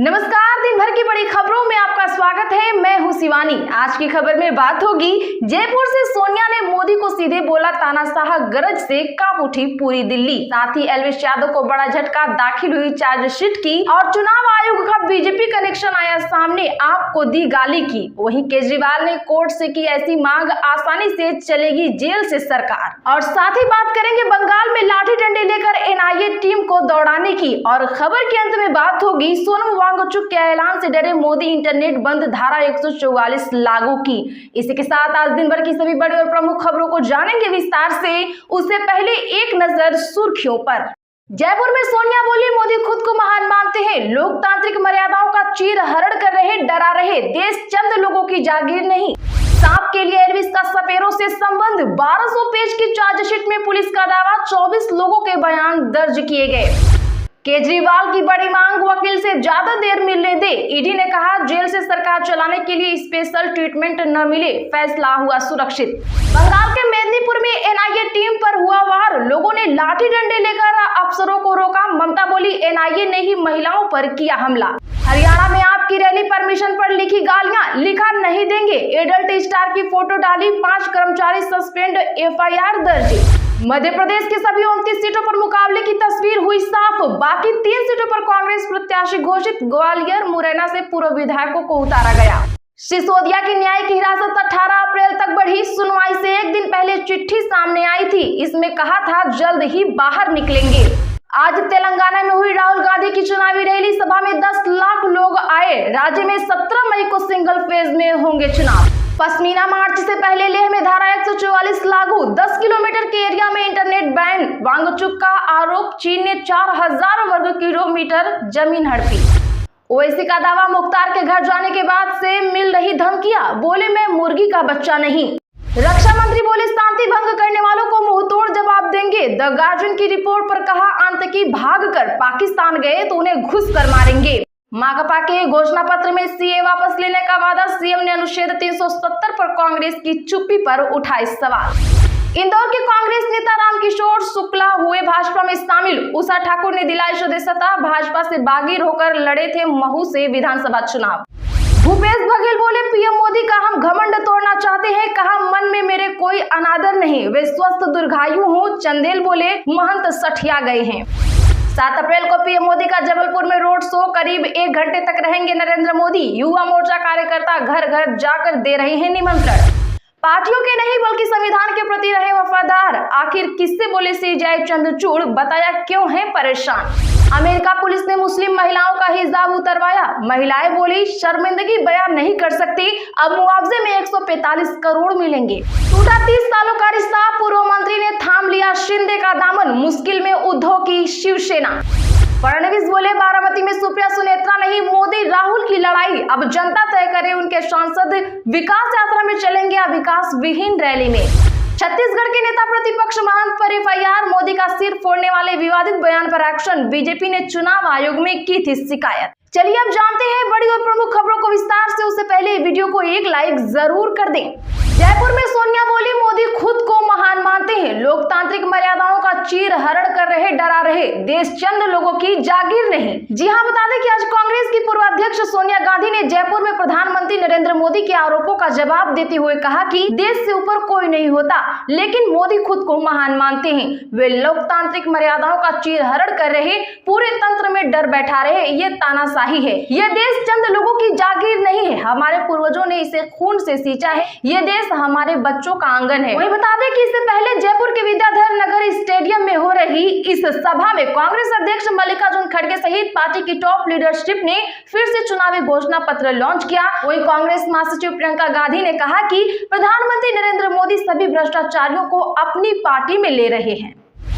नमस्कार, दिन भर की बड़ी खबरों में आपका स्वागत है। मैं हूं शिवानी। आज की खबर में बात होगी जयपुर से सोनिया ने मोदी को सीधे बोला तानाशाह, गरज से कांप उठी पूरी दिल्ली। साथ ही एलविस यादव को बड़ा झटका, दाखिल हुई चार्जशीट की और चुनाव आयोग का बीजेपी कनेक्शन आया सामने, आपको दी गाली की। वहीं केजरीवाल ने कोर्ट से की ऐसी मांग, आसानी से चलेगी जेल से सरकार। और साथ ही बात करेंगे बंगाल में लाठी डंडे लेकर एनआईए टीम को दौड़ाने की। और खबर के अंत में बात होगी सोनम वांगचुक के ऐलान से डरे मोदी, इंटरनेट बंद, धारा 144 लागू की। इसी के साथ आज दिन भर की सभी बड़ी और प्रमुख खबरों को जानेंगे विस्तार से। उससे पहले एक नजर सुर्खियों पर। जयपुर में सोनिया बोली, मोदी खुद को महान मानते हैं, लोकतांत्रिक मर्यादाओं का चीर हरण कर रहे, डरा रहे, देश चंद लोगों की जागीर नहीं। सांप के लिए एल्विस का सपेरों से संबंध, 1200 पेज की चार्जशीट में पुलिस का दावा, 24 लोगों के बयान दर्ज किए गए। केजरीवाल की बड़ी मांग, वकील से ज्यादा देर मिलने दे। ईडी ने कहा जेल से सरकार चलाने के लिए स्पेशल ट्रीटमेंट न मिले, फैसला हुआ सुरक्षित। बंगाल के मेदिनीपुर में एनआईए टीम पर हुआ वार, लोगों ने लाठी डंडे लेकर अफसरों को रोका। ममता बोली एनआईए ने ही महिलाओं पर किया हमला। हरियाणा में आपकी रैली परमिशन पर लिखी गालियां, लिखा नहीं देंगे। एडल्ट स्टार की फोटो डाली, 5 कर्मचारी सस्पेंड, एफआईआर दर्ज। मध्य प्रदेश की सभी 29 सीटों पर मुकाबले की तस्वीर हुई साफ, बाकी 3 सीटों पर कांग्रेस प्रत्याशी घोषित। ग्वालियर, मुरैना से पूर्व विधायकों को उतारा गया। सिसोदिया की न्यायिक हिरासत 18 अप्रैल तक बढ़ी। सुनवाई से एक दिन पहले चिट्ठी सामने आई थी, इसमें कहा था जल्द ही बाहर निकलेंगे। आज तेलंगाना में हुई राहुल गांधी की चुनावी रैली, सभा में 10 लाख लोग आए। राज्य में 17 मई को सिंगल फेज में होंगे चुनाव। पश्मीना मार्च से पहले लेह में धारा 144 लागू, 10 किलोमीटर के एरिया में इंटरनेट बैन। वांगचुक का आरोप, चीन ने 4000 वर्ग किलोमीटर जमीन हड़पी। ओवैसी का दावा, मुख्तार के घर जाने के बाद से मिल रही धमकियां, बोले मैं मुर्गी का बच्चा नहीं। रक्षा मंत्री बोले शांति भंग करने वालों को मुंहतोड़ जवाब देंगे। द गार्जियन की रिपोर्ट पर कहा आतंकी भागकर पाकिस्तान गए तो उन्हें घुस कर मारेंगे। माकपा के घोषणा पत्र में सीए वापस लेने का वादा, सीएम ने अनुच्छेद 370 पर कांग्रेस की चुप्पी पर उठाए सवाल। इंदौर के कांग्रेस नेता रामकिशोर शुक्ला हुए भाजपा में शामिल। उषा ठाकुर ने दिलाई सदस्यता, भाजपा से बागिर होकर लड़े थे महू से विधानसभा चुनाव। भूपेश बघेल बोले पीएम मोदी का हम घमंड तोड़ना चाहते हैं, कहा मन में मेरे कोई अनादर नहीं, वे स्वस्थ दीर्घायु हूँ। चंदेल बोले महंत सठिया गए हैं। 7 अप्रैल को पीएम मोदी का जबलपुर में रोड शो, करीब 1 घंटे तक रहेंगे नरेंद्र मोदी। युवा मोर्चा कार्यकर्ता घर घर जाकर दे रहे हैं निमंत्रण। पार्टियों के नहीं बल्कि संविधान के प्रति रहे वफादार। आखिर किससे बोले सी जाए चंद्रचूड़, बताया क्यों है परेशान। अमेरिका पुलिस ने मुस्लिम महिलाओं का हिजाब उतरवाया। महिलाएं बोली शर्मिंदगी बयान नहीं कर सकती, अब मुआवजे में 145 करोड़ मिलेंगे। टूटा 30 सालों का रिश्ता, पूर्व मंत्री ने थाम लिया शिंदे का दामन, मुश्किल में उद्धव की शिवसेना। फडणवीस बोले बारामती में सुप्रिया सुनेत्रा नहीं, मोदी राहुल की लड़ाई, अब जनता तय करे उनके सांसद। विकास यात्रा में चलेंगे या विकास विहीन रैली में। छत्तीसगढ़ के नेता प्रतिपक्ष महंत पर एफआईआर, मोदी का सिर फोड़ने वाले विवादित बयान पर एक्शन। बीजेपी ने चुनाव आयोग में की थी शिकायत। चलिए अब जानते हैं बड़ी और प्रमुख खबरों को विस्तार से। उससे पहले वीडियो को एक लाइक जरूर कर दें। जयपुर में सोनिया बोली मोदी खुद को महान मानते हैं, लोकतांत्रिक मर्यादाओं का चीर हरण कर रहे, डरा रहे, देश चंद लोगों की जागीर नहीं। जी हां, बता दें कि आज कांग्रेस की पूर्व अध्यक्ष सोनिया गांधी ने जयपुर में प्रधानमंत्री नरेंद्र मोदी के आरोपों का जवाब देते हुए कहा कि देश से ऊपर कोई नहीं होता, लेकिन मोदी खुद को महान मानते हैं। वे लोकतांत्रिक मर्यादाओं का चीर हरण कर रहे, पूरे तंत्र में डर बैठा रहे, ये तानाशाही है। यह देश चंद लोगों की जागीर नहीं है, हमारे पूर्वजों ने इसे खून से सींचा है, ये देश हमारे बच्चों का आंगन है। वही बता दें कि इससे पहले जयपुर के विद्याधर नगर स्टेडियम में हो रही इस सभा में कांग्रेस अध्यक्ष मल्लिकार्जुन खड़गे सहित पार्टी की टॉप लीडरशिप ने फिर से चुनावी घोषणा पत्र लॉन्च किया। वही कांग्रेस महासचिव प्रियंका गांधी ने कहा कि प्रधानमंत्री नरेंद्र मोदी सभी भ्रष्टाचारियों को अपनी पार्टी में ले रहे हैं।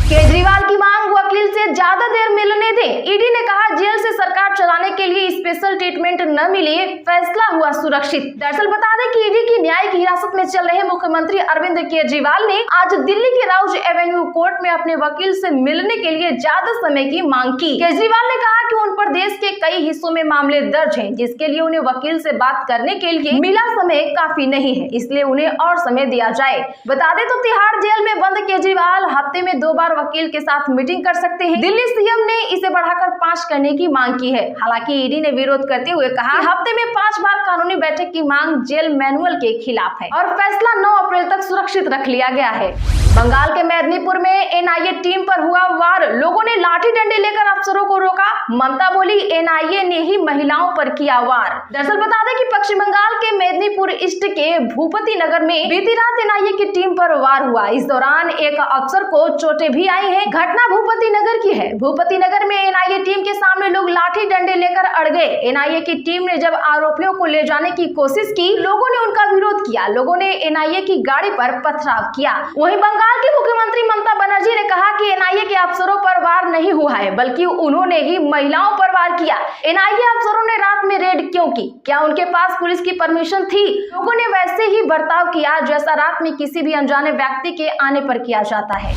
केजरीवाल की मांग, वकील से ज्यादा देर मिलने दें। ईडी ने कहा जेल से सरकार चलाने के लिए स्पेशल ट्रीटमेंट न मिले, फैसला हुआ सुरक्षित। दरअसल बता दें कि ईडी की न्यायिक हिरासत में चल रहे मुख्यमंत्री अरविंद केजरीवाल ने आज दिल्ली के राउज एवेन्यू कोर्ट में अपने वकील से मिलने के लिए ज्यादा समय की मांग की। केजरीवाल ने कहा कि उन पर देश के कई हिस्सों में मामले दर्ज हैं, जिसके लिए उन्हें वकील से बात करने के लिए मिला समय काफी नहीं है, इसलिए उन्हें और समय दिया जाए। बता दें तो तिहाड़ जेल में बंद केजरीवाल हफ्ते में 2 बार वकील के साथ मीटिंग कर सकते हैं। दिल्ली सीएम ने इसे बढ़ाकर 5 करने की मांग की है। हालांकि ईडी ने विरोध करते हुए कहा हफ्ते में 5 बार कानूनी बैठक की मांग जेल मैनुअल के खिलाफ है और फैसला 9 अप्रैल तक सुरक्षित रख लिया गया है। बंगाल के मेदिनीपुर में एनआईए टीम पर हुआ वार, लोगों ने लाठी डंडे लेकर अफसरों को रोका। ममता बोली एनआईए ने ही महिलाओं पर किया वार। दरअसल बता दें कि पश्चिम बंगाल के मेदिनीपुर ईस्ट के भूपति नगर में बीती रात एनआईए की टीम पर वार हुआ। इस दौरान एक अफसर को चोटें भी आई हैं। घटना भूपति नगर की है। भूपति नगर में एनआईए टीम के सामने लोग लाठी डंडे लेकर अड़ गए। एनआईए की टीम ने जब आरोपियों को ले जाने की कोशिश की, लोगों ने उनका विरोध किया। लोगों ने एनआईए की गाड़ी पर पथराव किया। वहीं बंगाल की मुख्यमंत्री ममता बनर्जी ने कहा कि एनआईए के अफसरों पर वार नहीं हुआ है, बल्कि उन्होंने ही महिलाओं पर वार किया। एनआईए अफसरों ने रात में रेड क्यों की? क्या उनके पास पुलिस की परमिशन थी? लोगों ने वैसे ही बर्ताव किया जैसा रात में किसी भी अनजाने व्यक्ति के आने पर किया जाता है।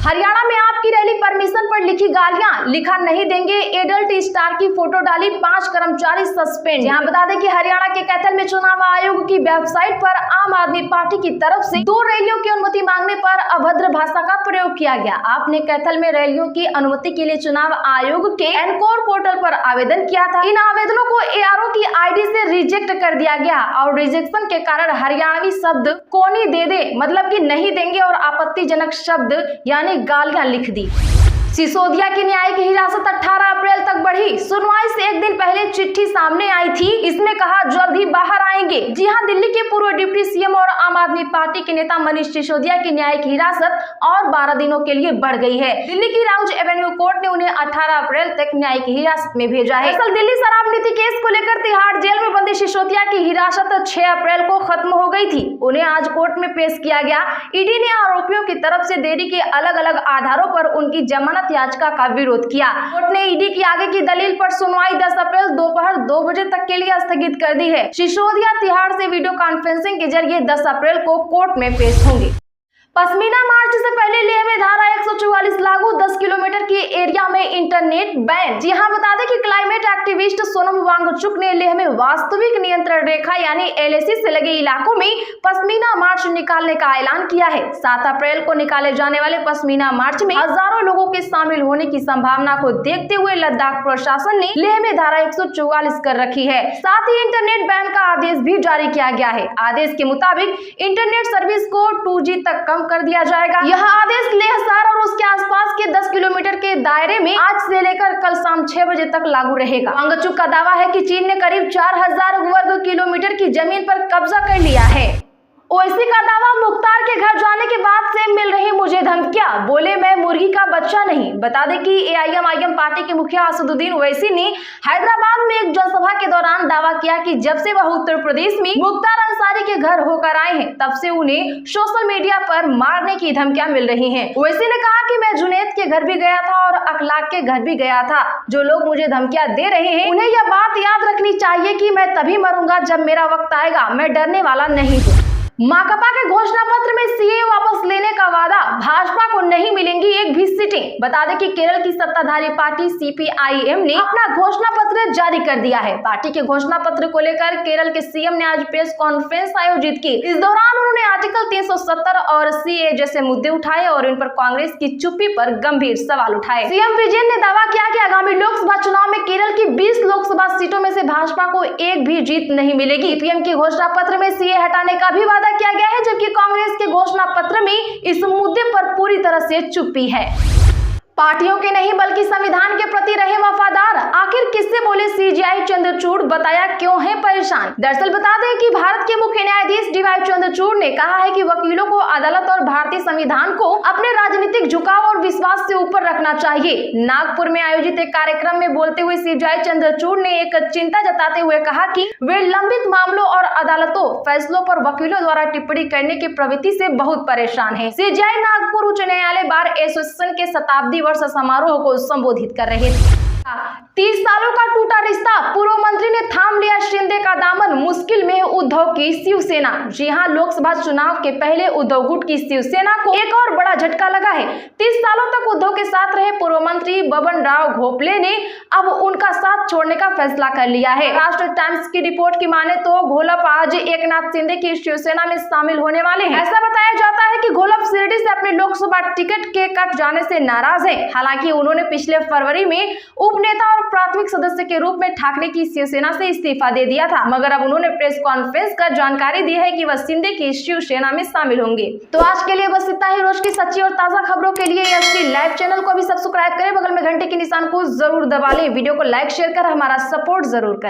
हरियाणा में आपकी रैली परमिशन पर लिखी गालियां, लिखा नहीं देंगे। एडल्ट स्टार की फोटो डाली, 5 कर्मचारी सस्पेंड। यहाँ बता दें कि हरियाणा के कैथल में चुनाव आयोग की वेबसाइट पर आम आदमी पार्टी की तरफ से 2 रैलियों की अनुमति मांगने पर अभद्र भाषा का प्रयोग किया गया। आपने कैथल में रैलियों की अनुमति के लिए चुनाव आयोग के एनकोर पोर्टल पर आवेदन किया था। इन आवेदनों को एआरओ की आईडी से रिजेक्ट कर दिया गया और रिजेक्शन के कारण हरियाणवी शब्द कोनी दे दे मतलब कि नहीं देंगे और आपत्तिजनक शब्द यानी गालियां लिख दी। सिसोदिया की न्यायिक हिरासत 18 अप्रैल तक बढ़ी। सुनवाई से एक दिन पहले चिट्ठी सामने आई थी। इसमें कहा जल्द ही बाहर आएंगे। जी हां, दिल्ली के पूर्व डिप्टी सीएम और आम आदमी पार्टी के नेता मनीष सिसोदिया की न्यायिक हिरासत और 12 दिनों के लिए बढ़ गई है। दिल्ली की राउज एवेन्यू कोर्ट ने उन्हें 18 अप्रैल तक न्यायिक हिरासत में भेजा है। दरअसल दिल्ली शराब नीति केस को लेकर तिहाड़ जेल में बंदी सिसोदिया की हिरासत 6 अप्रैल को खत्म हो गई थी। उन्हें आज कोर्ट में पेश किया गया। ईडी ने आरोपियों की तरफ से देरी के अलग अलग आधारों पर उनकी जमानत याचिका का विरोध किया। कोर्ट ने ईडी की आगे की दलील पर सुनवाई 10 अप्रैल दोपहर 2 बजे तक के लिए स्थगित कर दी है। सिसोदिया तिहाड़ से वीडियो कॉन्फ्रेंसिंग के जरिए 10 अप्रैल को कोर्ट में पेश होंगे। पश्मीना मार्च से पहले लेह में धारा 144 लागू, 10 किलोमीटर के एरिया में इंटरनेट बैन। जी हां, बता दें कि क्लाइमेट एक्टिविस्ट सोनम वांगचुक ने लेह में वास्तविक नियंत्रण रेखा यानी एलएसी से लगे इलाकों में पश्मीना मार्च निकालने का ऐलान किया है। 7 अप्रैल को निकाले जाने वाले पश्मीना मार्च में हजारों लोगों के शामिल होने की संभावना को देखते हुए लद्दाख प्रशासन ने लेह में धारा 144 कर रखी है। साथ ही इंटरनेट बैन का आदेश भी जारी किया गया है। आदेश के मुताबिक इंटरनेट सर्विस को 2G तक कम कर दिया जाएगा। यह आदेश लेह शहर और उसके आसपास के 10 किलोमीटर के दायरे में आज से लेकर कल शाम 6 बजे तक लागू रहेगा। वांगचुक का दावा है कि चीन ने करीब 4000 वर्ग किलोमीटर की जमीन पर कब्जा कर लिया है। ओवैसी का दावा, मुख्तार के घर जाने के बाद से मिल रही मुझे धमकियां, बोले मैं मुर्गी का बच्चा नहीं। बता दें कि एआईएमआईएम पार्टी के मुखिया असदुद्दीन ओवैसी ने हैदराबाद में एक जनसभा के दौरान दावा किया कि जब से वह उत्तर प्रदेश में मुख्तार अंसारी के घर होकर आए हैं तब से उन्हें सोशल मीडिया पर मारने की धमकियां मिल रही हैं। ओवैसी ने कहा कि मैं जुनैद के घर भी गया था और अखलाक के घर भी गया था। जो लोग मुझे धमकियां दे रहे हैं उन्हें यह बात याद रखनी चाहिए कि मैं तभी मरूंगा जब मेरा वक्त आएगा, मैं डरने वाला नहीं हूँ। माकपा के घोषणा पत्र में सीए वापस लेने का वादा, भाजपा को नहीं मिलेंगी एक भी सीटें। बता दें कि केरल की सत्ताधारी पार्टी सीपीआईएम ने अपना घोषणा पत्र जारी कर दिया है। पार्टी के घोषणा पत्र को लेकर केरल के सीएम ने आज प्रेस कॉन्फ्रेंस आयोजित की। इस दौरान उन्होंने आर्टिकल 370 और सीए जैसे मुद्दे उठाए और इन पर कांग्रेस की चुप्पी पर गंभीर सवाल उठाए। सीएम विजयन ने दावा किया कि आगामी लोकसभा चुनाव में केरल की 20 लोकसभा सीटों में से भाजपा को एक भी जीत नहीं मिलेगी। पीएम के घोषणा पत्र में सीए हटाने का भी वादा किया गया है, जबकि कांग्रेस के घोषणा पत्र में इस मुद्दे पर पूरी तरह से चुप्पी है। पार्टियों के नहीं बल्कि संविधान के प्रति रहे वफादार, आखिर किससे बोले सीजेआई चंद्रचूड़, बताया क्यों है परेशान। दरअसल बता दें कि भारत के मुख्य न्यायाधीश डीवाई चंद्रचूड़ ने कहा है कि वकीलों को अदालत और भारतीय संविधान को अपने राजनीतिक झुकाव और विश्वास से ऊपर रखना चाहिए। नागपुर में आयोजित एक कार्यक्रम में बोलते हुए सीजेआई चंद्रचूड़ ने एक चिंता जताते हुए कहा कि वे लंबित मामलों और अदालतों फैसलों पर वकीलों द्वारा टिप्पणी करने की प्रवृत्ति से बहुत परेशान है। सीजेआई नागपुर उच्च न्यायालय बार एसोसिएशन के शताब्दी वर्ष समारोह को संबोधित कर रहे थे। 30 सालों का टूटा रिश्ता, पूर्व मंत्री ने थाम लिया शिंदे का दामन, मुश्किल मुश्किल में है उद्धव की शिवसेना। जी हां, लोकसभा चुनाव के पहले उद्धव गुट की शिवसेना को एक और बड़ा झटका लगा है। 30 सालों तक उद्धव के साथ रहे पूर्व मंत्री बबन राव घोपले ने अब उनका साथ छोड़ने का फैसला कर लिया है। राष्ट्र टाइम्स की रिपोर्ट की माने तो घोलप आज एकनाथ शिंदे की शिवसेना में शामिल होने वाले हैं। ऐसा बताया जाता है कि घोलप शिरडी से अपने लोकसभा टिकट के कट जाने से नाराज है। हालांकि उन्होंने पिछले फरवरी में उपनेता और प्राथमिक सदस्य के रूप में ठाकरे की शिवसेना से इस्तीफा दे दिया था, मगर अब उन्होंने प्रेस कॉन्फ्रेंस कर जानकारी दी है कि वह शिंदे की शिवसेना में शामिल होंगे। तो आज के लिए बस इतना ही। रोज की सच्ची और ताजा खबरों के लिए एसपी लाइव चैनल को भी सब्सक्राइब करें, बगल में घंटे के निशान को जरूर दबा लें, वीडियो को लाइक शेयर कर हमारा सपोर्ट जरूर करें।